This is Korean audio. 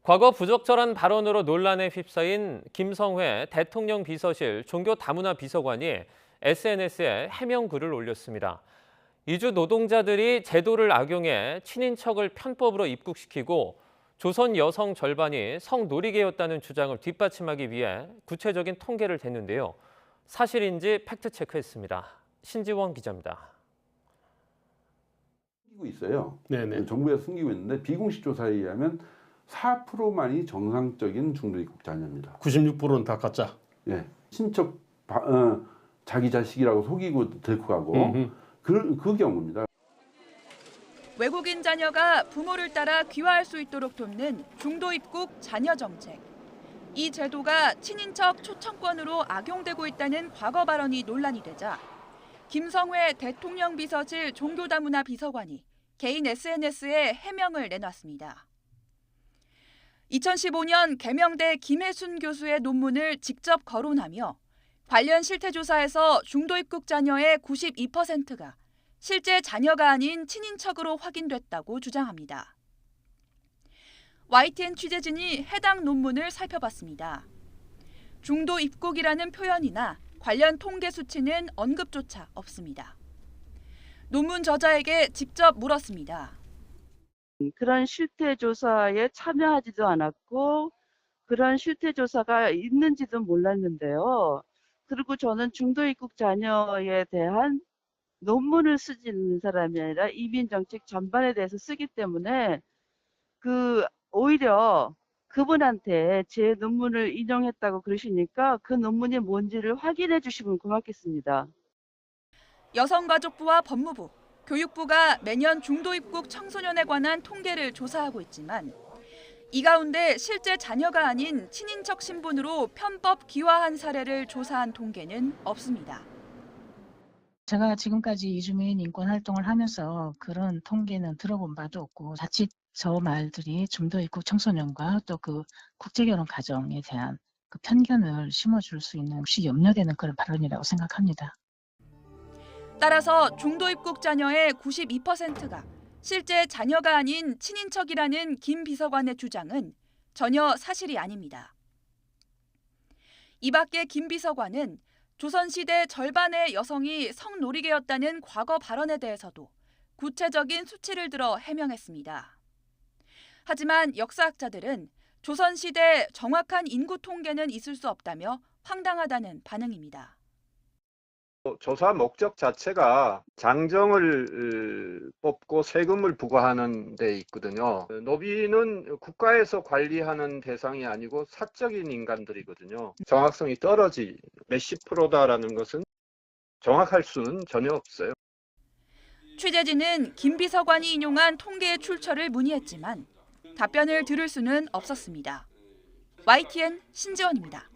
과거 부적절한 발언으로 논란에 휩싸인 김성회 대통령 비서실 종교다문화 비서관이 SNS에 해명글을 올렸습니다. 이주 노동자들이 제도를 악용해 친인척을 편법으로 입국시키고 조선 여성 절반이 성노리개였다는 주장을 뒷받침하기 위해 구체적인 통계를 댔는데요. 사실인지 팩트체크했습니다. 신지원 기자입니다. 숨기고 있어요. 네네. 정부에서 숨기고 있는데 비공식 조사에 의하면 4%만이 정상적인 중도 입국 자녀입니다. 96%는 다 가짜. 예, 친척 자기 자식이라고 속이고 데리고 가고 그 경우입니다. 외국인 자녀가 부모를 따라 귀화할 수 있도록 돕는 중도 입국 자녀 정책. 이 제도가 친인척 초청권으로 악용되고 있다는 과거 발언이 논란이 되자 김성회 대통령 비서실 종교다문화 비서관이 개인 SNS에 해명을 내놨습니다. 2015년 계명대 김혜순 교수의 논문을 직접 거론하며 관련 실태조사에서 중도 입국 자녀의 92%가 실제 자녀가 아닌 친인척으로 확인됐다고 주장합니다. YTN 취재진이 해당 논문을 살펴봤습니다. 중도 입국이라는 표현이나 관련 통계 수치는 언급조차 없습니다. 논문 저자에게 직접 물었습니다. 그런 실태조사에 참여하지도 않았고 그런 실태조사가 있는지도 몰랐는데요. 그리고 저는 중도 입국 자녀에 대한 논문을 쓰는 사람이 아니라 이민정책 전반에 대해서 쓰기 때문에 오히려 그분한테 제 논문을 인용했다고 그러시니까 그 논문이 뭔지를 확인해 주시면 고맙겠습니다. 여성가족부와 법무부, 교육부가 매년 중도 입국 청소년에 관한 통계를 조사하고 있지만 이 가운데 실제 자녀가 아닌 친인척 신분으로 편법 귀화한 사례를 조사한 통계는 없습니다. 제가 지금까지 이주민 인권 활동을 하면서 그런 통계는 들어본 바도 없고 자칫 저 말들이 중도 입국 청소년과 또 그 국제결혼 가정에 대한 그 편견을 심어줄 수 있는 혹시 염려되는 그런 발언이라고 생각합니다. 따라서 중도 입국 자녀의 92%가 실제 자녀가 아닌 친인척이라는 김 비서관의 주장은 전혀 사실이 아닙니다. 이 밖에 김 비서관은 조선시대 절반의 여성이 성노리개였다는 과거 발언에 대해서도 구체적인 수치를 들어 해명했습니다. 하지만 역사학자들은 조선시대 정확한 인구 통계는 있을 수 없다며 황당하다는 반응입니다. 조사 목적 자체가 장정을 뽑고 세금을 부과하는 데 있거든요. 노비는 국가에서 관리하는 대상이 아니고 사적인 인간들이거든요. 정확성이 떨어지 몇십 프로다라는 것은 정확할 수는 전혀 없어요. 취재진은 김 비서관이 인용한 통계의 출처를 문의했지만 답변을 들을 수는 없었습니다. YTN 신지원입니다.